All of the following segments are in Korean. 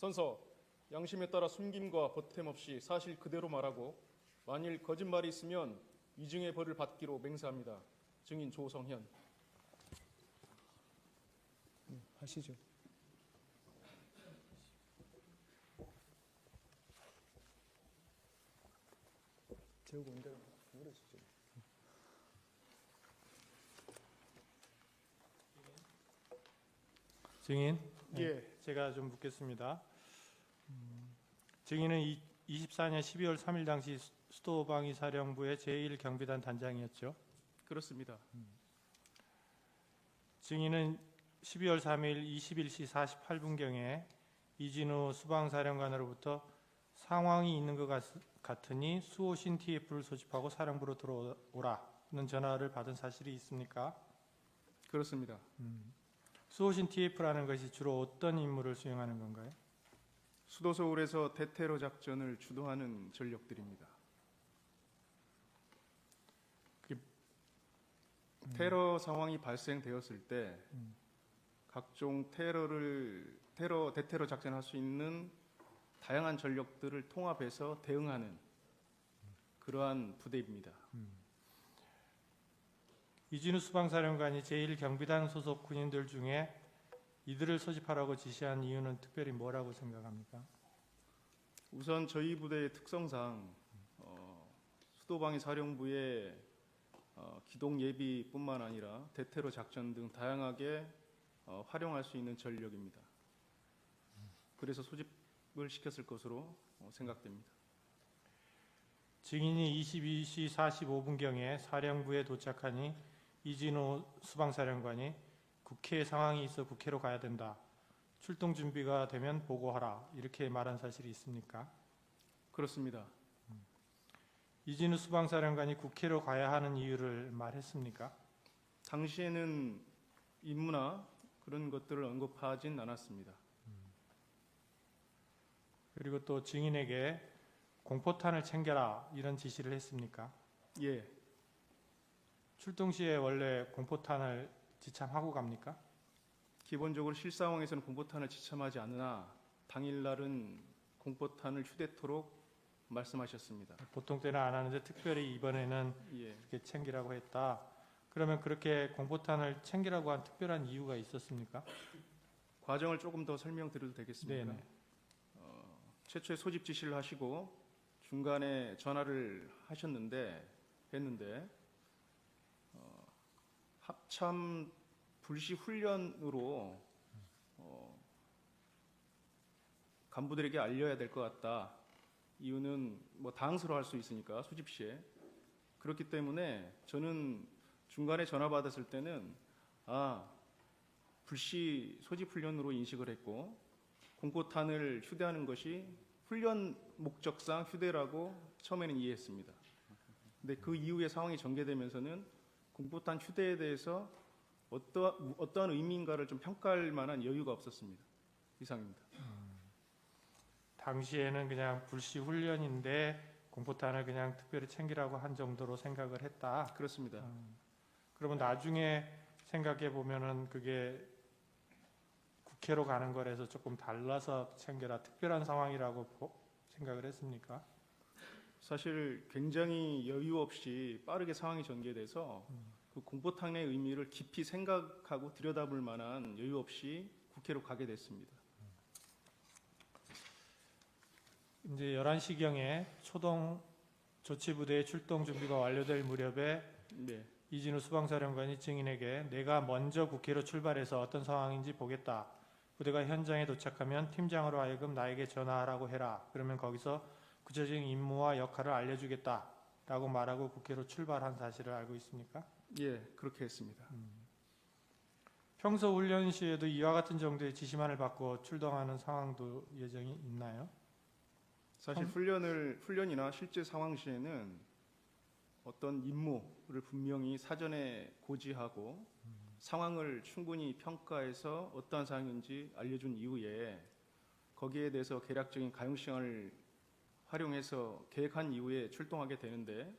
선서, 양심에 따라 숨김과 보탬 없이 사실 그대로 말하고 만일 거짓말이 있으면 위증의 벌을 받기로 맹세합니다. 증인 조성현. 하시죠. 재우고 온 대로 물으시죠. 증인, 예. 제가 좀 묻겠습니다. 증인은 24년 12월 3일 당시 수도방위사령부의 제1경비단 단장이었죠. 그렇습니다. 증인은 12월 3일 21시 48분경에 이진우 수방사령관으로부터 상황이 있는 것 같으니 수호신 TF를 소집하고 사령부로 들어오라는 전화를 받은 사실이 있습니까? 그렇습니다. 수호신 TF라는 것이 주로 어떤 임무를 수행하는 건가요? 수도 서울에서 대테러 작전을 주도하는 전력들입니다. 테러 상황이 발생되었을 때 각종 대테러 작전할 수 있는 다양한 전력들을 통합해서 대응하는 그러한 부대입니다. 이진우 수방사령관이 제1경비단 소속 군인들 중에 이들을 소집하라고 지시한 이유는 특별히 뭐라고 생각합니까? 우선 저희 부대의 특성상 수도방위사령부의 기동 예비뿐만 아니라 대테러 작전 등 다양하게 활용할 수 있는 전력입니다. 그래서 소집을 시켰을 것으로 생각됩니다. 증인이 22시 45분경에 사령부에 도착하니 이진우 수방사령관이 국회 상황이 있어 국회로 가야 된다. 출동 준비가 되면 보고하라. 이렇게 말한 사실이 있습니까? 그렇습니다. 이진우 수방사령관이 국회로 가야 하는 이유를 말했습니까? 당시에는 임무나 그런 것들을 언급하진 않았습니다. 그리고 또 증인에게 공포탄을 챙겨라 이런 지시를 했습니까? 예, 출동 시에 원래 공포탄을 지참하고 갑니까? 기본적으로 실상황에서는 공포탄을 지참하지 않으나 당일날은 공포탄을 휴대토록 말씀하셨습니다. 보통 때는 안 하는데 특별히 이번에는 예, 이렇게 챙기라고 했다. 그러면 그렇게 공포탄을 챙기라고 한 특별한 이유가 있었습니까? 과정을 조금 더 설명드려도 되겠습니까? 네네. 최초에 소집 지시를 하시고 중간에 전화를 했는데 합참 불시 훈련으로 간부들에게 알려야 될 것 같다. 이유는 뭐 당황스러워할 수 있으니까 소집 시에 그렇기 때문에 저는 중간에 전화 받았을 때는 불시 소집 훈련으로 인식을 했고 공포탄을 휴대하는 것이 훈련 목적상 휴대라고 처음에는 이해했습니다. 근데 그 이후에 상황이 전개되면서는 공포탄 휴대에 대해서 어떠한 의미인가를 좀 평가할 만한 여유가 없었습니다. 이상입니다. 당시에는 그냥 불시 훈련인데 공포탄을 그냥 특별히 챙기라고 한 정도로 생각을 했다. 그렇습니다. 그러면 나중에 생각해 보면은 그게 국회로 가는 거라서 조금 달라서 챙겨라 특별한 상황이라고 생각을 했습니까? 사실 굉장히 여유 없이 빠르게 상황이 전개돼서 그 공포탄의 의미를 깊이 생각하고 들여다볼 만한 여유 없이 국회로 가게 됐습니다. 이제 11시경에 초동 조치부대의 출동 준비가 완료될 무렵에 네, 이진우 수방사령관이 증인에게 내가 먼저 국회로 출발해서 어떤 상황인지 보겠다. 부대가 현장에 도착하면 팀장으로 하여금 나에게 전화하라고 해라. 그러면 거기서 구체적인 임무와 역할을 알려주겠다. 라고 말하고 국회로 출발한 사실을 알고 있습니까? 예, 그렇게 했습니다. 평소 훈련 시에도 이와 같은 정도의 지시만을 받고 출동하는 상황도 예정이 있나요? 사실 훈련이나 실제 상황 시에는 어떤 임무를 분명히 사전에 고지하고 상황을 충분히 평가해서 어떠한 상황인지 알려준 이후에 거기에 대해서 계략적인 가용시간을 활용해서 계획한 이후에 출동하게 되는데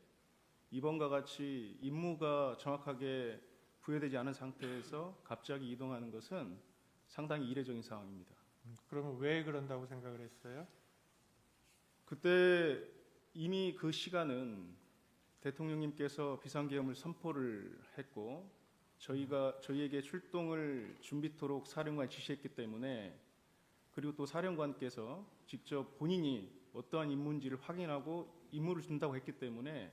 이번과 같이 임무가 정확하게 부여되지 않은 상태에서 갑자기 이동하는 것은 상당히 이례적인 상황입니다. 그러면 왜 그런다고 생각을 했어요? 그때 이미 그 시간은 대통령님께서 비상계엄을 선포를 했고 저희에게 출동을 준비토록 사령관 지시했기 때문에, 그리고 또 사령관께서 직접 본인이 어떠한 임무인지를 확인하고 임무를 준다고 했기 때문에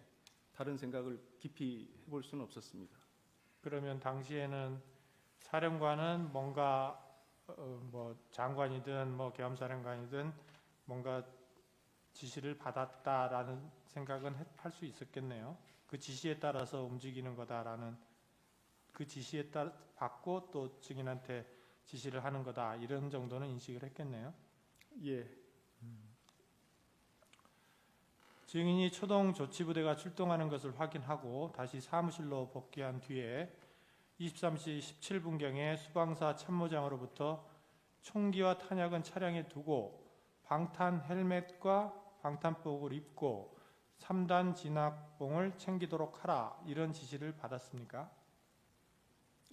다른 생각을 깊이 해볼 수는 없었습니다. 그러면 당시에는 사령관은 뭔가 뭐 장관이든 뭐 계엄사령관이든 뭔가 지시를 받았다라는 생각은 할 수 있었겠네요. 그 지시에 따라서 움직이는 거다라는, 그 지시에 따라 받고 또 증인한테 지시를 하는 거다, 이런 정도는 인식을 했겠네요. 예, 증인이 초동 조치부대가 출동하는 것을 확인하고 다시 사무실로 복귀한 뒤에 23시 17분경에 수방사 참모장으로부터 총기와 탄약은 차량에 두고 방탄 헬멧과 방탄복을 입고 3단 진압봉을 챙기도록 하라, 이런 지시를 받았습니까?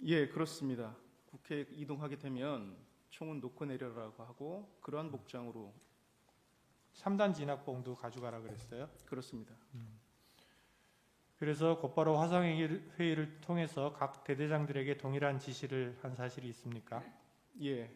예, 그렇습니다. 국회에 이동하게 되면 총은 놓고 내려라고 하고 그러한 복장으로. 3단 진압봉도 가져가라 그랬어요. 그렇습니다. 그래서 곧바로 화상회의를 통해서 각 대대장들에게 동일한 지시를 한 사실이 있습니까? 예,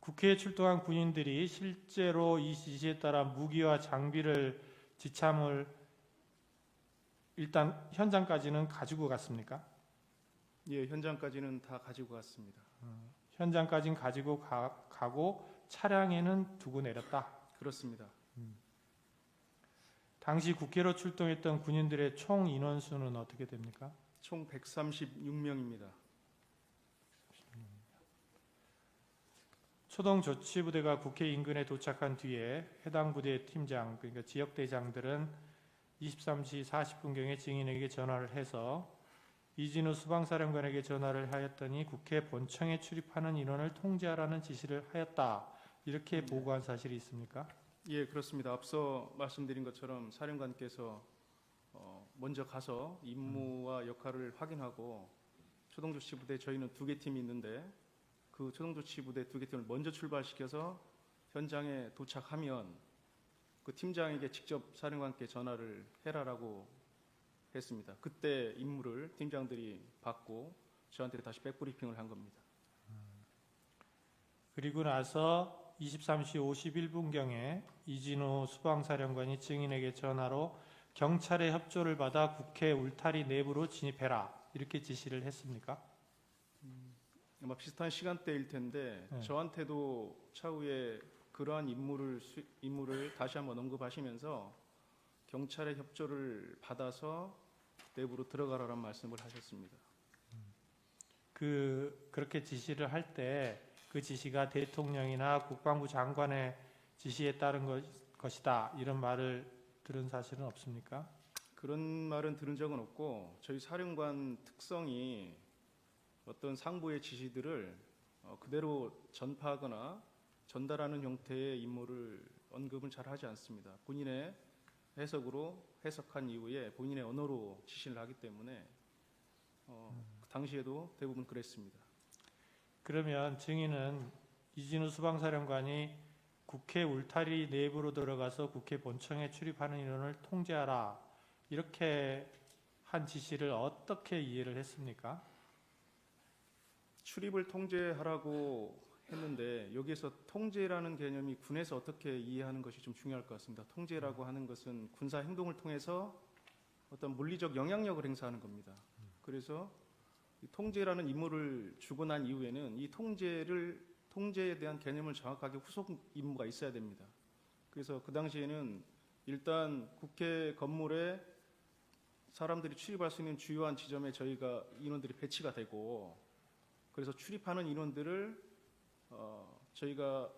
국회에 출동한 군인들이 실제로 이 지시에 따라 무기와 장비를 지참을 일단 현장까지는 가지고 갔습니까? 예, 현장까지는 다 가지고 갔습니다. 현장까지는 가지고 가고 차량에는 두고 내렸다. 그렇습니다. 당시 국회로 출동했던 군인들의 총 인원수는 어떻게 됩니까? 총 136명입니다. 초동 조치부대가 국회 인근에 도착한 뒤에 해당 부대 팀장, 그러니까 지역대장들은 23시 40분경에 증인에게 전화를 해서 이진우 수방사령관에게 전화를 하였더니 국회 본청에 출입하는 인원을 통제하라는 지시를 하였다, 이렇게 보고한 사실이 있습니까? 예, 그렇습니다. 앞서 말씀드린 것처럼 사령관께서 먼저 가서 임무와 역할을 확인하고 초동조치부대, 저희는 2개 팀이 있는데 그 초동조치부대 2개 팀을 먼저 출발시켜서 현장에 도착하면 그 팀장에게 직접 사령관께 전화를 해라라고 했습니다. 그때 임무를 팀장들이 받고 저한테 다시 백브리핑을 한 겁니다. 그리고 나서 23시 51분경에 이진우 수방사령관이 증인에게 전화로 경찰의 협조를 받아 국회 울타리 내부로 진입해라, 이렇게 지시를 했습니까? 아마 비슷한 시간대일 텐데 네. 저한테도 차후에 그러한 임무를 다시 한번 언급하시면서 경찰의 협조를 받아서 내부로 들어가라는 말씀을 하셨습니다. 그렇게 지시를 할 때 그 지시가 대통령이나 국방부 장관의 지시에 따른 것이다, 이런 말을 들은 사실은 없습니까? 그런 말은 들은 적은 없고 저희 사령관 특성이 어떤 상부의 지시들을 그대로 전파하거나 전달하는 형태의 임무를 언급은 잘 하지 않습니다. 본인의 해석으로 해석한 이후에 본인의 언어로 지시를 하기 때문에 그 당시에도 대부분 그랬습니다. 그러면 증인은 이진우 수방사령관이 국회 울타리 내부로 들어가서 국회 본청에 출입하는 인원을 통제하라, 이렇게 한 지시를 어떻게 이해를 했습니까? 출입을 통제하라고 했는데 여기에서 통제라는 개념이 군에서 어떻게 이해하는 것이 좀 중요할 것 같습니다. 통제라고 하는 것은 군사 행동을 통해서 어떤 물리적 영향력을 행사하는 겁니다. 그래서 이 통제라는 임무를 주고 난 이후에는 이 통제에 대한 개념을 정확하게 후속 임무가 있어야 됩니다. 그래서 그 당시에는 일단 국회 건물에 사람들이 출입할 수 있는 주요한 지점에 저희가 인원들이 배치가 되고, 그래서 출입하는 인원들을 저희가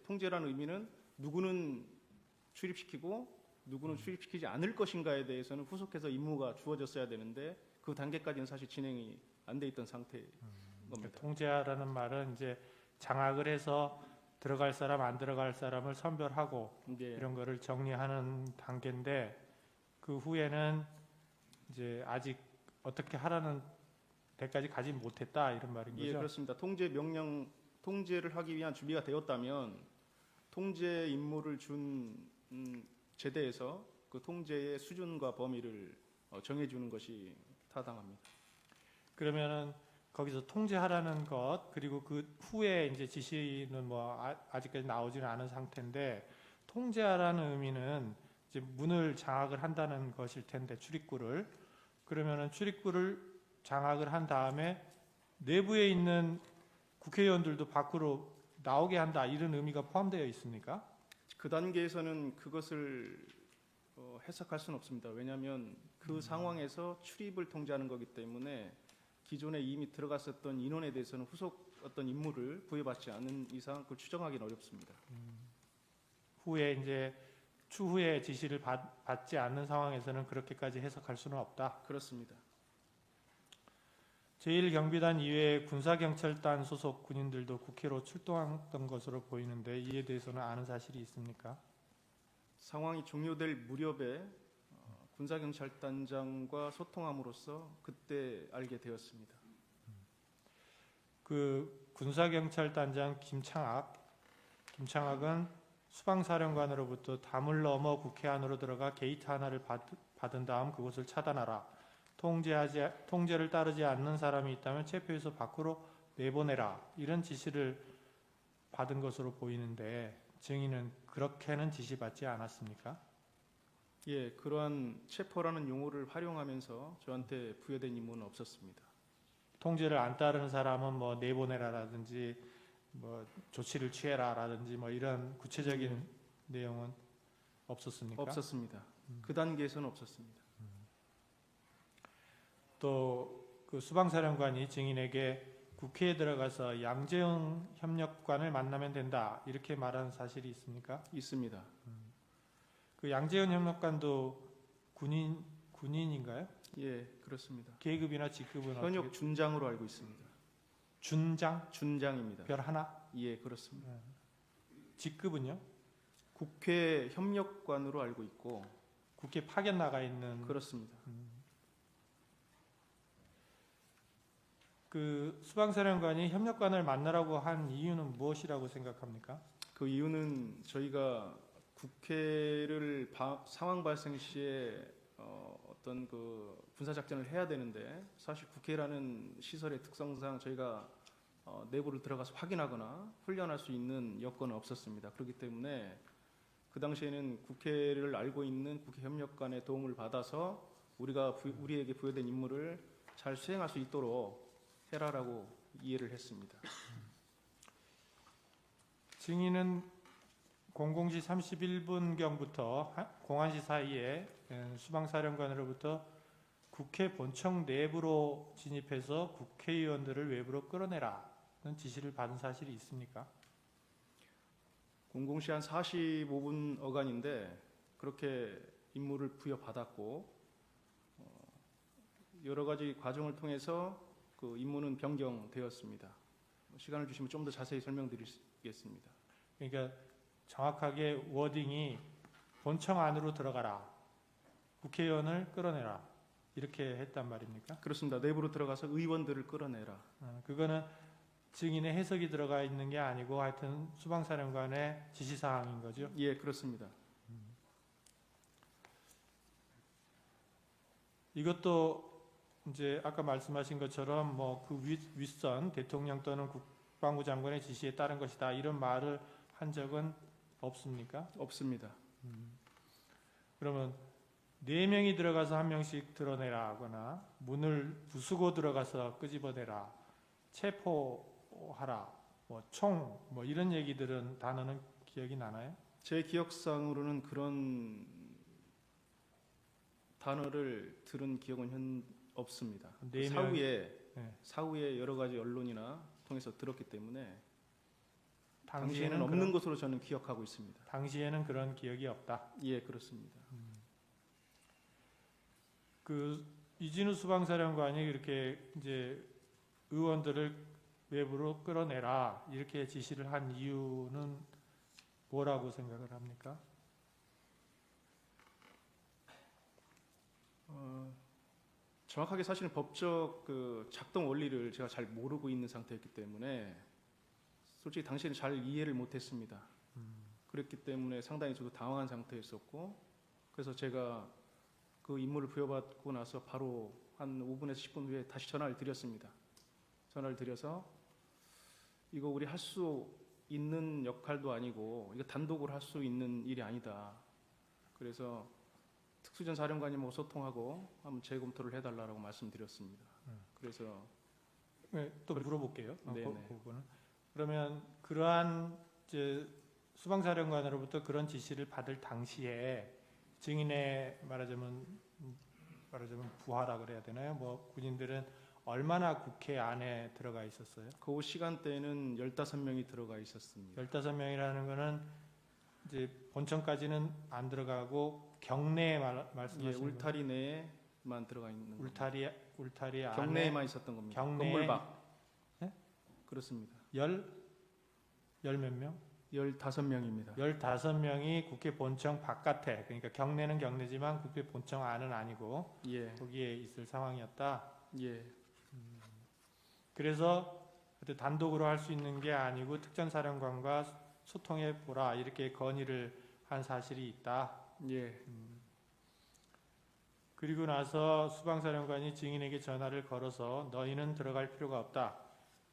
통제라는 의미는 누구는 출입시키고 누구는 출입시키지 않을 것인가에 대해서는 후속해서 임무가 주어졌어야 되는데 그 단계까지는 사실 진행이 안 돼 있던 상태인 겁니다. 통제하라는 말은 이제 장악을 해서 들어갈 사람 안 들어갈 사람을 선별하고 예, 이런 거를 정리하는 단계인데 그 후에는 이제 아직 어떻게 하라는 데까지 가지 못했다 이런 말인 예, 거죠. 그렇습니다. 통제를 하기 위한 준비가 되었다면 통제 임무를 준 제대에서 그 통제의 수준과 범위를 정해주는 것이 타당합니다. 그러면은 거기서 통제하라는 것 그리고 그 후에 이제 지시는 뭐 아직까지 나오지는 않은 상태인데 통제하라는 의미는 이제 문을 장악을 한다는 것일 텐데 출입구를 그러면은 출입구를 장악을 한 다음에 내부에 있는 국회의원들도 밖으로 나오게 한다 이런 의미가 포함되어 있습니까? 그 단계에서는 그것을 해석할 수는 없습니다. 왜냐하면 그 상황에서 출입을 통제하는 거기 때문에 기존에 이미 들어갔었던 인원에 대해서는 후속 어떤 임무를 부여받지 않은 이상 그걸 추정하기는 어렵습니다. 후에 이제 추후에 지시를 받지 않는 상황에서는 그렇게까지 해석할 수는 없다. 그렇습니다. 제1경비단 이외에 군사경찰단 소속 군인들도 국회로 출동했던 것으로 보이는데 이에 대해서는 아는 사실이 있습니까? 상황이 종료될 무렵에 군사경찰단장과 소통함으로써 그때 알게 되었습니다. 그 군사경찰단장 김창학은 수방사령관으로부터 담을 넘어 국회 안으로 들어가 게이트 하나를 받은 다음 그것을 차단하라. 통제를 따르지 않는 사람이 있다면 체포해서 밖으로 내보내라. 이런 지시를 받은 것으로 보이는데 증인은 그렇게는 지시받지 않았습니까? 예, 그러한 체포라는 용어를 활용하면서 저한테 부여된 임무는 없었습니다. 통제를 안 따르는 사람은 뭐 내보내라라든지 뭐 조치를 취해라라든지 뭐 이런 구체적인 내용은 없었습니까? 없었습니다. 그 단계에서는 없었습니다. 또 그 수방사령관이 증인에게 국회에 들어가서 양재영 협력관을 만나면 된다 이렇게 말한 사실이 있습니까? 있습니다. 그 양재현 협력관도 군인인가요? 예, 그렇습니다. 계급이나 직급은 현역 어떻게? 준장으로 알고 있습니다. 준장? 준장입니다. 별 하나? 예, 그렇습니다. 직급은요? 국회 협력관으로 알고 있고 국회 파견 나가 있는 그렇습니다. 그 수방사령관이 협력관을 만나라고 한 이유는 무엇이라고 생각합니까? 그 이유는 저희가 국회를 상황 발생 시에 어떤 그 군사 작전을 해야 되는데 사실 국회라는 시설의 특성상 저희가 내부를 들어가서 확인하거나 훈련할 수 있는 여건은 없었습니다. 그렇기 때문에 그 당시에는 국회를 알고 있는 국회 협력관의 도움을 받아서 우리에게 부여된 임무를 잘 수행할 수 있도록 해라라고 이해를 했습니다. 증인은 00시 31분경부터 01시 사이에 수방사령관으로부터 국회 본청 내부로 진입해서 국회의원들을 외부로 끌어내라는 지시를 받은 사실이 있습니까? 00시 한 45분 어간인데 그렇게 임무를 부여받았고 여러 가지 과정을 통해서 그 임무는 변경되었습니다. 시간을 주시면 좀 더 자세히 설명드리겠습니다. 그러니까 정확하게 워딩이 본청 안으로 들어가라. 국회의원을 끌어내라. 이렇게 했단 말입니까? 그렇습니다. 내부로 들어가서 의원들을 끌어내라. 그거는 증인의 해석이 들어가 있는 게 아니고 하여튼 수방사령관의 지시사항인 거죠. 예, 그렇습니다. 이것도 이제 아까 말씀하신 것처럼 뭐 그 윗선 대통령 또는 국방부 장관의 지시에 따른 것이다 이런 말을 한 적은 없습니까? 없습니다. 그러면 4명이 들어가서 1명씩 드러내라 하거나 문을 부수고 들어가서 끄집어내라 체포하라 뭐 총 뭐 이런 얘기들은 단어는 기억이 나나요? 제 기억상으로는 그런 단어를 들은 기억은 없습니다. 네 명- 사후에 여러 가지 언론이나 통해서 들었기 때문에 당시에는 당시에는 없는 것으로 저는 기억하고 있습니다. 당시에는 그런 기억이 없다. 예, 그렇습니다. 그 이진우 수방사령관이 이렇게 이제 의원들을 외부로 끌어내라 이렇게 지시를 한 이유는 뭐라고 생각을 합니까? 정확하게 사실은 법적 그 작동 원리를 제가 잘 모르고 있는 상태였기 때문에 솔직히 당시에는 잘 이해를 못했습니다. 그랬기 때문에 상당히 저도 당황한 상태였었고, 그래서 제가 그 임무를 부여받고 나서 바로 한 5분에서 10분 후에 다시 전화를 드렸습니다. 전화를 드려서 이거 우리 할 수 있는 역할도 아니고 이거 단독으로 할 수 있는 일이 아니다. 그래서 특수전 사령관님하고 소통하고 한번 재검토를 해달라고 말씀드렸습니다. 그래서 네, 또 물어볼게요. 네네. 그 부분은. 그러면 그러한 이제 수방사령관으로부터 그런 지시를 받을 당시에 증인의 말하자면 부하라 그래야 되나요? 뭐 군인들은 얼마나 국회 안에 들어가 있었어요? 그 시간대에는 15명이 들어가 있었습니다. 15명이라는 거는 이제 본청까지는 안 들어가고 경내에 예, 말씀하시는 거예요? 울타리 내에만 들어가 있는 겁니다. 울타리 안에 경내에만 있었던 겁니다. 경내에- 건물 밖. 네? 그렇습니다. 열 몇 명? 15명입니다. 15명이 국회 본청 바깥에, 그러니까 경내는 경내지만 국회 본청 안은 아니고 예, 거기에 있을 상황이었다. 예, 그래서 그때 단독으로 할 수 있는 게 아니고 특전사령관과 소통해 보라 이렇게 건의를 한 사실이 있다. 예, 그리고 나서 수방사령관이 증인에게 전화를 걸어서 너희는 들어갈 필요가 없다.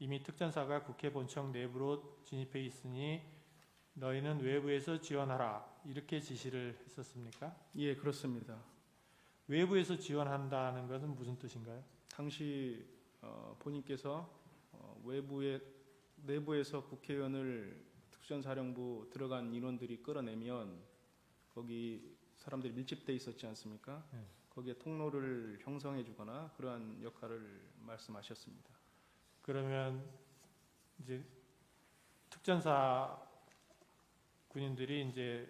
이미 특전사가 국회 본청 내부로 진입해 있으니 너희는 외부에서 지원하라. 이렇게 지시를 했었습니까? 예, 그렇습니다. 외부에서 지원한다는 것은 무슨 뜻인가요? 당시 본인께서 내부에서 국회의원을 특수전사령부 들어간 인원들이 끌어내면 거기 사람들이 밀집돼 있었지 않습니까? 네. 거기에 통로를 형성해주거나 그러한 역할을 말씀하셨습니다. 그러면 이제 특전사 군인들이 이제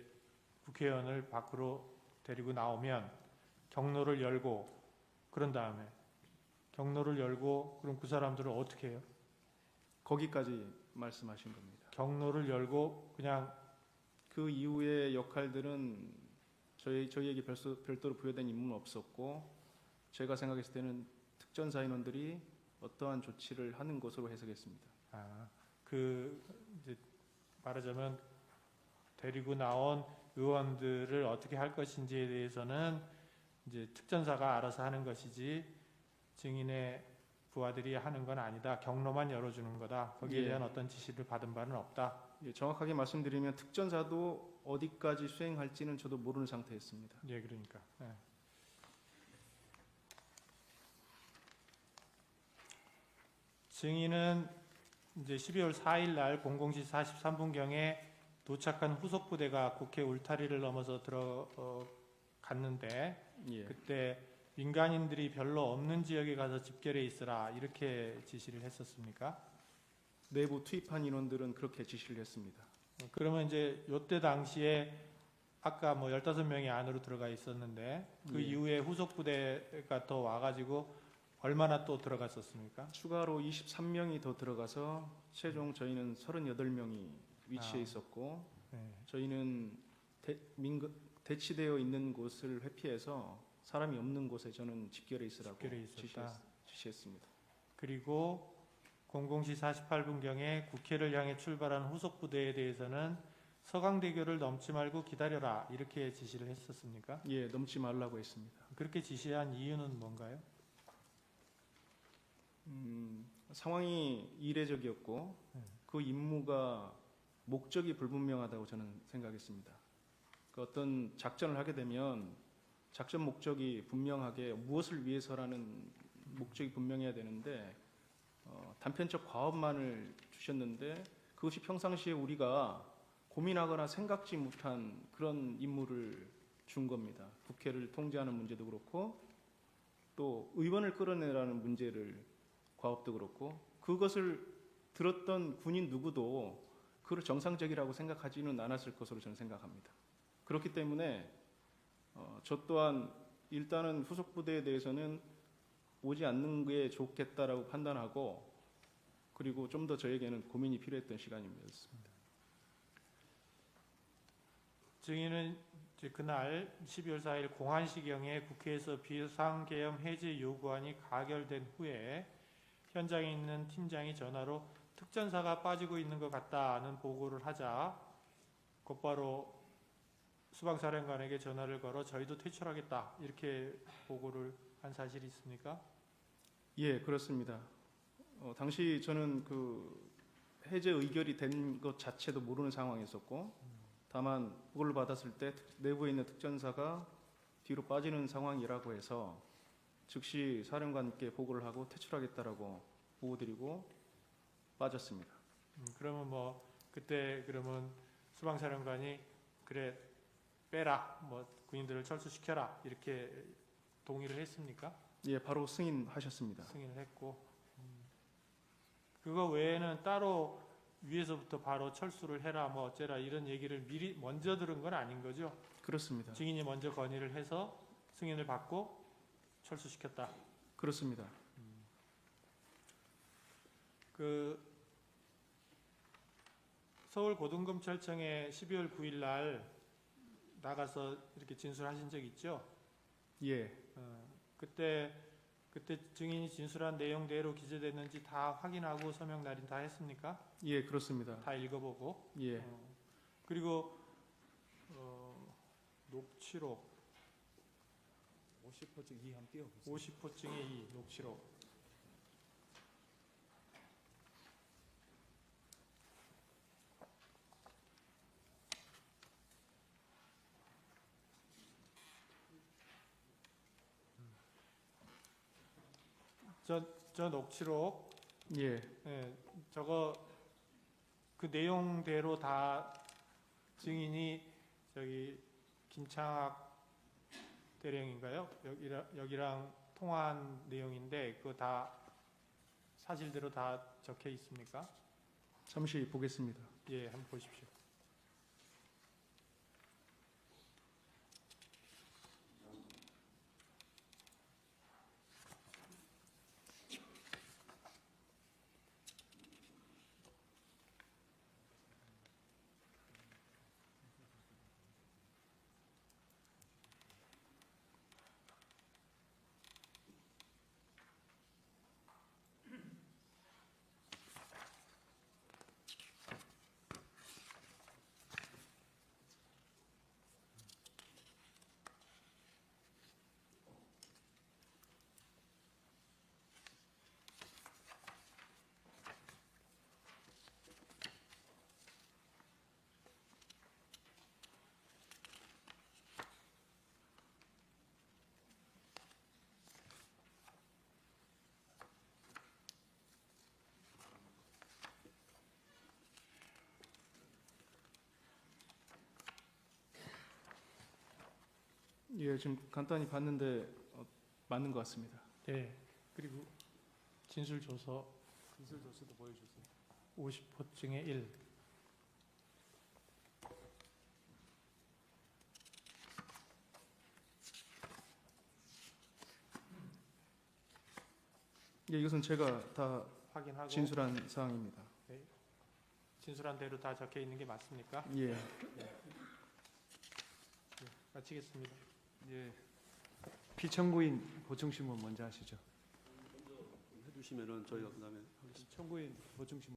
국회의원을 밖으로 데리고 나오면 경로를 열고 그런 다음에 경로를 열고 그럼 그 사람들을 어떻게 해요? 거기까지 말씀하신 겁니다. 경로를 열고 그냥 그 이후의 역할들은 저희에게 별도로 부여된 임무는 없었고, 제가 생각했을 때는 특전사 인원들이 어떠한 조치를 하는 것으로 해석했습니다. 그 이제 말하자면 데리고 나온 의원들을 어떻게 할 것인지에 대해서는 이제 특전사가 알아서 하는 것이지 증인의 부하들이 하는 건 아니다. 경로만 열어주는 거다. 거기에 예. 대한 어떤 지시를 받은 바는 없다. 예, 정확하게 말씀드리면 특전사도 어디까지 수행할지는 저도 모르는 상태였습니다. 예, 그러니까. 예. 증인은 이제 12월 4일 날 00시 43분경에 도착한 후속 부대가 국회 울타리를 넘어서 들어갔는데 예, 그때 민간인들이 별로 없는 지역에 가서 집결해 있으라 이렇게 지시를 했었습니까? 내부 투입한 인원들은 그렇게 지시를 했습니다. 그러면 이제 요때 당시에 아까 뭐 15명이 안으로 들어가 있었는데 그 예. 이후에 후속 부대가 더 와가지고 얼마나 또 들어갔었습니까? 추가로 23명이 더 들어가서 최종 저희는 38명이 위치해 있었고, 네. 저희는 대치되어 있는 곳을 회피해서 사람이 없는 곳에 저는 집결해 있으라고 집결해 있었다. 지시했습니다. 그리고 00시 48분경에 국회를 향해 출발한 후속 부대에 대해서는 서강대교를 넘지 말고 기다려라 이렇게 지시를 했었습니까? 예, 넘지 말라고 했습니다. 그렇게 지시한 이유는 뭔가요? 상황이 이례적이었고 그 임무가 목적이 불분명하다고 저는 생각했습니다. 그 어떤 작전을 하게 되면 작전 목적이 분명하게 무엇을 위해서라는 목적이 분명해야 되는데 단편적 과업만을 주셨는데 그것이 평상시에 우리가 고민하거나 생각지 못한 그런 임무를 준 겁니다. 국회를 통제하는 문제도 그렇고 또 의원을 끌어내라는 문제를 과업도 그렇고 그것을 들었던 군인 누구도 그걸 정상적이라고 생각하지는 않았을 것으로 저는 생각합니다. 그렇기 때문에 저 또한 일단은 후속 부대에 대해서는 오지 않는 게 좋겠다라고 판단하고 그리고 좀 더 저에게는 고민이 필요했던 시간입니다. 증인은 이제 그날 12월 4일 공안시경에 국회에서 비상계엄 해제 요구안이 가결된 후에 현장에 있는 팀장이 전화로 특전사가 빠지고 있는 것 같다는 보고를 하자 곧바로 수방사령관에게 전화를 걸어 저희도 퇴출하겠다 이렇게 보고를 한 사실이 있습니까? 예, 그렇습니다. 당시 저는 그 해제 의결이 된 것 자체도 모르는 상황이었었고, 다만 보고를 받았을 때 내부에 있는 특전사가 뒤로 빠지는 상황이라고 해서 즉시 사령관께 보고를 하고 퇴출하겠다라고 보고드리고 빠졌습니다. 그러면 뭐 그때 그러면 수방사령관이 그래 빼라 뭐 군인들을 철수시켜라 이렇게 동의를 했습니까? 예, 바로 승인하셨습니다. 승인을 했고 그거 외에는 따로 위에서부터 바로 철수를 해라 뭐 어째라 이런 얘기를 미리 먼저 들은 건 아닌 거죠? 그렇습니다. 증인이 먼저 건의를 해서 승인을 받고 철수시켰다. 그렇습니다. 그 서울고등검찰청에 12월 9일 날 나가서 이렇게 진술하신 적 있죠? 예, 그때 증인이 진술한 내용대로 기재됐는지 다 확인하고 서명 날인 다 했습니까? 예, 그렇습니다. 다 읽어보고 예, 그리고 녹취록 50호증 2 한번 띄워보세요. 50호증의 2 녹취록 저 녹취록 예, 저거 그 내용대로 다 증인이 저기 김창학 대령인가요? 여기랑 통화한 내용인데 그거 다 사실대로 다 적혀 있습니까? 잠시 보겠습니다. 예, 한번 보십시오. 예, 지금 간단히 봤는데 맞는 것 같습니다. 네. 그리고 진술조서도 보여주세요. 50호증의 1. 예, 이것은 제가 다 확인하고 진술한 사항입니다. 진술한 대로 다 적혀 있는 게 맞습니까? 예, 마치겠습니다. 예. 피청구인 보충신문 먼저 하시죠. 해주시면은 저희가 그다음에 청구인 보충신문.